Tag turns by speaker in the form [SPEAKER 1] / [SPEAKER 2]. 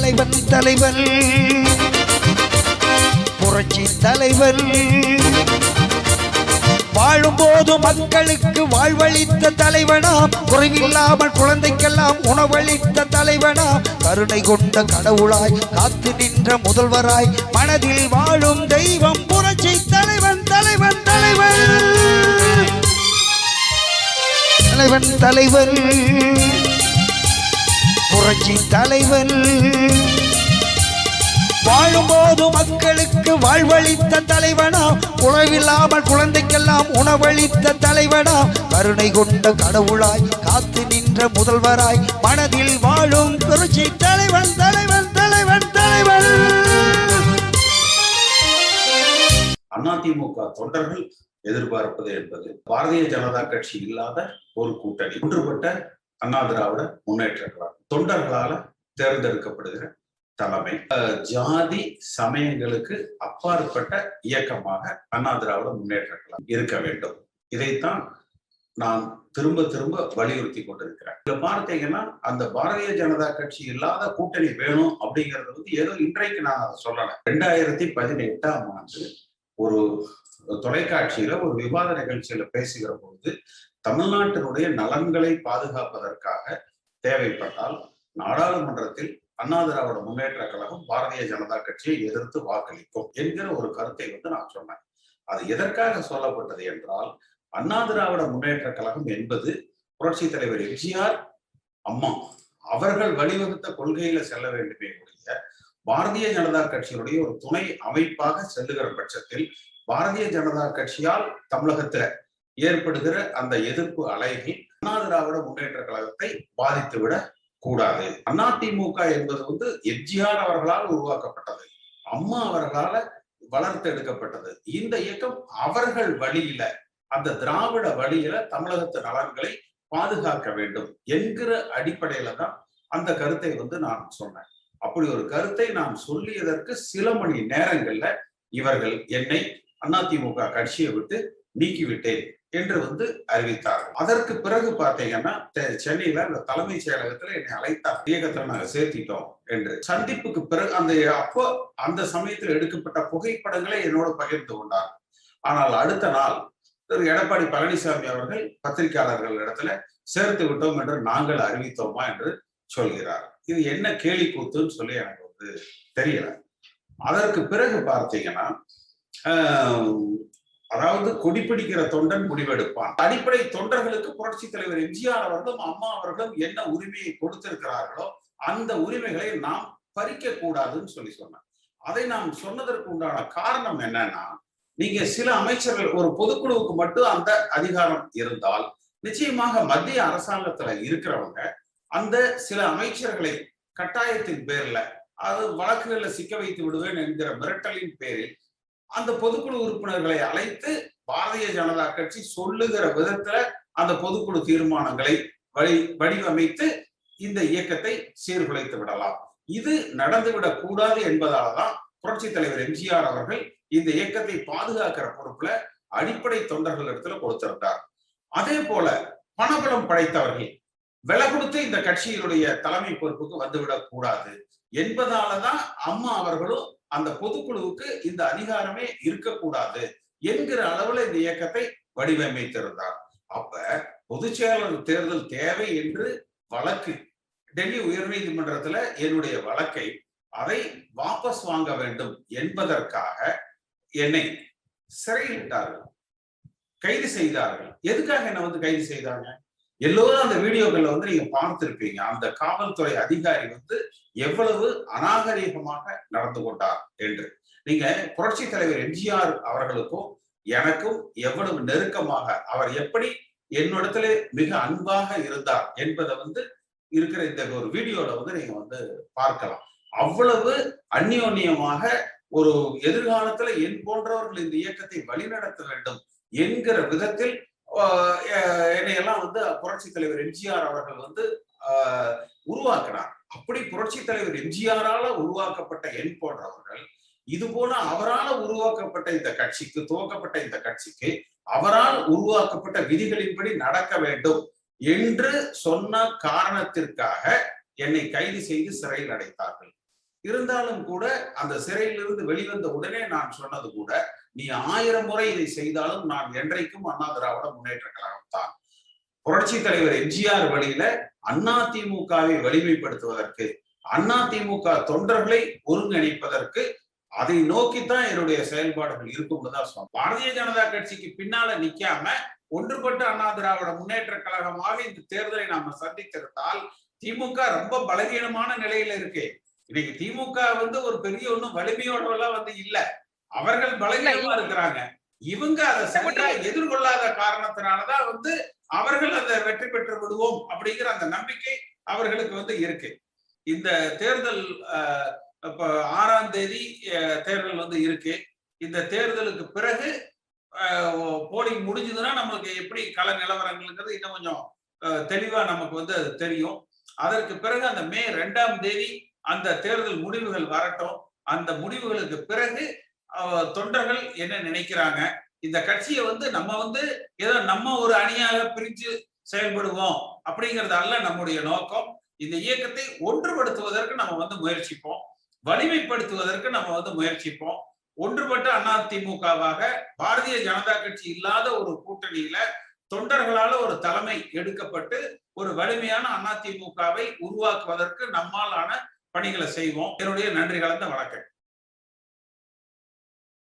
[SPEAKER 1] தலைவன் தலைவன் புரட்சி தலைவன் வாழும்போது மக்களுக்கு வாழ்வளித்த தலைவனாம், குறைவில்லாமல் குழந்தைக்கெல்லாம் உணவளித்த தலைவனாம், கருணை கொண்ட கடவுளாய் காத்து நின்ற முதல்வராய் மனதில் வாழும் தெய்வம் புரட்சி தலைவன் தலைவன் தலைவன் தலைவன் தலைவன் புரட்சி தலைவன் வாழும்போது மக்களுக்கு வாழ்வளித்த தலைவனா, உணவில்லாமல் குழந்தைக்கெல்லாம் உணவளித்த தலைவனா, கருணை கொண்ட கடவுளாய் காத்து நின்ற முதல்வராய் மனதில் வாழும் புரட்சி தலைவன் தலைவன் தலைவன் தலைவன்.
[SPEAKER 2] அதிமுக தொண்டர்கள் எதிர்பார்ப்பது என்பது பாரதிய ஜனதா கட்சி இல்லாத ஒரு கூட்டணி, ஒன்றுபட்ட அண்ணா திராவிட முன்னேற்ற கழகம், தொண்டர்களால தேர்ந்தெடுக்கப்படுகிற தலைமை, ஜாதி சமயங்களுக்கு அப்பாற்பட்ட இயக்கமாக அண்ணா திராவிட முன்னேற்ற கழகம் இருக்க வேண்டும். இதைத்தான் நான் திரும்ப திரும்ப வலியுறுத்தி கொண்டிருக்கிறேன். இதுல பார்த்தீங்கன்னா அந்த பாரதிய ஜனதா கட்சி இல்லாத கூட்டணி வேணும் அப்படிங்கிறது ஏதோ இன்றைக்கு நான் அதை சொல்லலை. 2018ஆம் ஆண்டு ஒரு தொலைக்காட்சியில ஒரு விவாத நிகழ்ச்சியில பேசுகிற பொழுது தமிழ்நாட்டினுடைய நலன்களை பாதுகாப்பதற்காக தேவைப்பட்டால் நாடாளுமன்றத்தில் அண்ணா திராவிட முன்னேற்ற கழகம் பாரதிய ஜனதா கட்சியை எதிர்த்து வாக்களிக்கும் என்கிற ஒரு கருத்தை நான் சொன்னேன். அது எதற்காக சொல்லப்பட்டது என்றால், அண்ணா திராவிட முன்னேற்ற கழகம் என்பது புரட்சி தலைவர் எம்ஜிஆர் அம்மா அவர்கள் வழிவகுத்த கொள்கையில செல்ல வேண்டுமே ஒழிய பாரதிய ஜனதா கட்சியினுடைய ஒரு துணை அமைப்பாக செல்லுகிற பட்சத்தில் பாரதிய ஜனதா கட்சியால் தமிழகத்துல ஏற்படுகிற அந்த எதிர்ப்பு அலைகள் அண்ணா திராவிட முன்னேற்ற கழகத்தை பாதித்துவிட கூடாது. அதிமுக என்பது எம்ஜிஆர் அவர்களால் உருவாக்கப்பட்டது, அம்மா அவர்களால வளர்த்து எடுக்கப்பட்டது. இந்த இயக்கம் அவர்கள் வழியில, அந்த திராவிட வழியில தமிழகத்து நலன்களை பாதுகாக்க வேண்டும் என்கிற அடிப்படையில தான் அந்த கருத்தை நான் சொன்னேன். அப்படி ஒரு கருத்தை நான் சொல்லியதற்கு சில மணி நேரங்கள்ல இவர்கள் என்னை அதிமுக கட்சியை விட்டு நீக்கிவிட்டேன் என்று அறிவித்தார்கள். அதற்கு பிறகு பார்த்தீங்கன்னா சென்னையில அந்த தலைமைச் செயலகத்துல என்னை அழைத்தார், இயக்கத்துல நாங்க சேர்த்திட்டோம் என்று. சந்திப்புக்கு பிறகு அந்த சமயத்தில் எடுக்கப்பட்ட புகைப்படங்களை என்னோட பகிர்ந்து கொண்டார். ஆனால் அடுத்த நாள் திரு எடப்பாடி பழனிசாமி அவர்கள் பத்திரிகையாளர்கள் இடத்துல சேர்த்து விட்டோம் என்று நாங்கள் அறிவித்தோமா என்று சொல்கிறார். இது என்ன கேலி கூத்துன்னு சொல்லி எனக்கு தெரியல. அதற்கு பிறகு பார்த்தீங்கன்னா அதாவது கொடிப்பிடிக்கிற தொண்டன் முடிவெடுப்பான். அடிப்படை தொண்டர்களுக்கு புரட்சி தலைவர் எம்ஜிஆர் அவர்களும் அம்மா அவர்களும் என்ன உரிமையை கொடுத்திருக்கிறார்களோ அந்த உரிமைகளை நாம் பறிக்க கூடாதுன்னு சொன்னார். அதை நாம் சொன்னதற்கு உண்டான காரணம் என்னன்னா, நீங்க சில அமைச்சர்கள் ஒரு பொதுக்குழுவுக்கு மட்டும் அந்த அதிகாரம் இருந்தால் நிச்சயமாக மத்திய அரசாங்கத்துல இருக்கிறவங்க அந்த சில அமைச்சர்களை கட்டாயத்தின் பேர்ல அது வழக்குகள்ல சிக்க வைத்து விடுவேன் என்கிற மிரட்டலின் பேரில் அந்த பொதுக்குழு உறுப்பினர்களை அழைத்து பாரதிய ஜனதா கட்சி சொல்லுகிற விதத்துல அந்த பொதுக்குழு தீர்மானங்களை வடிவமைத்து இந்த இயக்கத்தை சீர்குலைத்து விடலாம். இது நடந்துவிடக் கூடாது என்பதாலதான் புரட்சி தலைவர் எம்ஜிஆர் அவர்கள் இந்த இயக்கத்தை பாதுகாக்கிற பொறுப்புல அடிப்படை தொண்டர்கள் இடத்துல கொடுத்திருந்தார். அதே போல பணபலம் படைத்தவர்கள் விலை கொடுத்து இந்த கட்சியினுடைய தலைமை பொறுப்புக்கு வந்துவிடக் கூடாது என்பதாலதான் அம்மா அவர்களும் அந்த பொதுக்குழுவுக்கு இந்த அதிகாரமே இருக்கக்கூடாது என்கிற அளவுல இந்த இயக்கத்தை வடிவமைத்திருந்தார். அப்ப பொதுச் செயலாளர் தேர்தல் தேவை என்று வழக்கு டெல்லி உயர்நீதிமன்றத்துல என்னுடைய வழக்கை அதை வாபஸ் வாங்க வேண்டும் என்பதற்காக என்னை சிறையில் விட்டார்கள், கைது செய்தார்கள். எதுக்காக என்ன கைது செய்தாங்க? எல்லோரும் அந்த வீடியோக்களை நீங்க பார்த்திருப்பீங்க. அந்த காவல்துறை அதிகாரி எவ்வளவு அநாகரீகமாக நடந்து கொண்டார் என்று. நீங்க புரட்சி தலைவர் எம்ஜிஆர் அவர்களுக்கும் எனக்கும் எவ்வளவு நெருக்கமாக, அவர் எப்படி என்னிடத்துல மிக அன்பாக இருந்தார் என்பதை இருக்கிற இந்த ஒரு வீடியோல நீங்க பார்க்கலாம். அவ்வளவு அந்யோன்யமாக ஒரு எதிர்காலத்துல என் போன்றவர்கள் இந்த இயக்கத்தை வழிநடத்த வேண்டும் என்கிற விதத்தில் என்னையெல்லாம் புரட்சி தலைவர் எம்ஜிஆர் அவர்கள் உருவாக்கினார். அப்படி புரட்சி தலைவர் எம்ஜிஆரால உருவாக்கப்பட்ட என் போன்றவர்கள் இது போல அவரால் உருவாக்கப்பட்ட இந்த கட்சிக்கு, துவக்கப்பட்ட இந்த கட்சிக்கு அவரால் உருவாக்கப்பட்ட விதிகளின்படி நடக்க வேண்டும் என்று சொன்ன காரணத்திற்காக என்னை கைது செய்து சிறையில் அடைத்தார்கள். இருந்தாலும் கூட அந்த சிறையிலிருந்து வெளிவந்த உடனே நான் சொன்னது கூட, நீ 1000 முறை இதை செய்தாலும் நான் என்றைக்கும் அண்ணா திராவிட முன்னேற்ற கழகம் தான். புரட்சி தலைவர் எம்ஜிஆர் வழியில அதிமுகவை வலிமைப்படுத்துவதற்கு, அதிமுக தொண்டர்களை ஒருங்கிணைப்பதற்கு, அதை நோக்கித்தான் என்னுடைய செயல்பாடுகள் இருக்கும்னு தான் சொன்னோம். பாரதிய ஜனதா கட்சிக்கு பின்னால நிக்காம ஒன்றுபட்ட அண்ணா திராவிட முன்னேற்ற கழகமாக இந்த தேர்தலை நாம சந்தித்திருந்தால், திமுக ரொம்ப பலவீனமான நிலையில இருக்கு. இன்னைக்கு திமுக ஒரு பெரிய ஒன்றும் வலிமையோட இல்ல, அவர்கள் பலவீனமா இருக்கிறாங்க. இவங்க அதை சரியா எதிர்கொள்ளாத காரணத்தினாலதான் அவர்கள் அதை வெற்றி பெற்று விடுவோம் அப்படிங்கிற அந்த நம்பிக்கை அவர்களுக்கு இருக்கு. இந்த தேர்தல் இப்ப 6ஆம் தேதி தேர்தல் இருக்கு. இந்த தேர்தலுக்கு பிறகு போலிங் முடிஞ்சதுன்னா நம்மளுக்கு எப்படி கள நிலவரங்கள்ங்கிறது இன்னும் கொஞ்சம் தெளிவா நமக்கு அது தெரியும். அதற்கு பிறகு அந்த மே 2ஆம் தேதி அந்த தேர்தல் முடிவுகள் வரட்டும். அந்த முடிவுகளுக்கு பிறகு தொண்டர்கள் என்ன நினைக்கிறாங்க, இந்த கட்சியை நம்ம ஏதோ நம்ம ஒரு அணியாக பிரிஞ்சு செயல்படுவோம் அப்படிங்கிறது அல்ல நம்முடைய நோக்கம். இந்த இயக்கத்தை ஒன்றுபடுத்துவதற்கு நம்ம முயற்சிப்போம், வலிமைப்படுத்துவதற்கு நம்ம முயற்சிப்போம். ஒன்றுபட்ட அதிமுகவாக பாரதிய ஜனதா கட்சி இல்லாத ஒரு கூட்டணியில தொண்டர்களால ஒரு தலைமை எடுக்கப்பட்டு ஒரு வலிமையான அதிமுகவை உருவாக்குவதற்கு நம்மாலான பணிகளை செய்வோம். என்னுடைய நன்றி கலந்த வணக்கம்.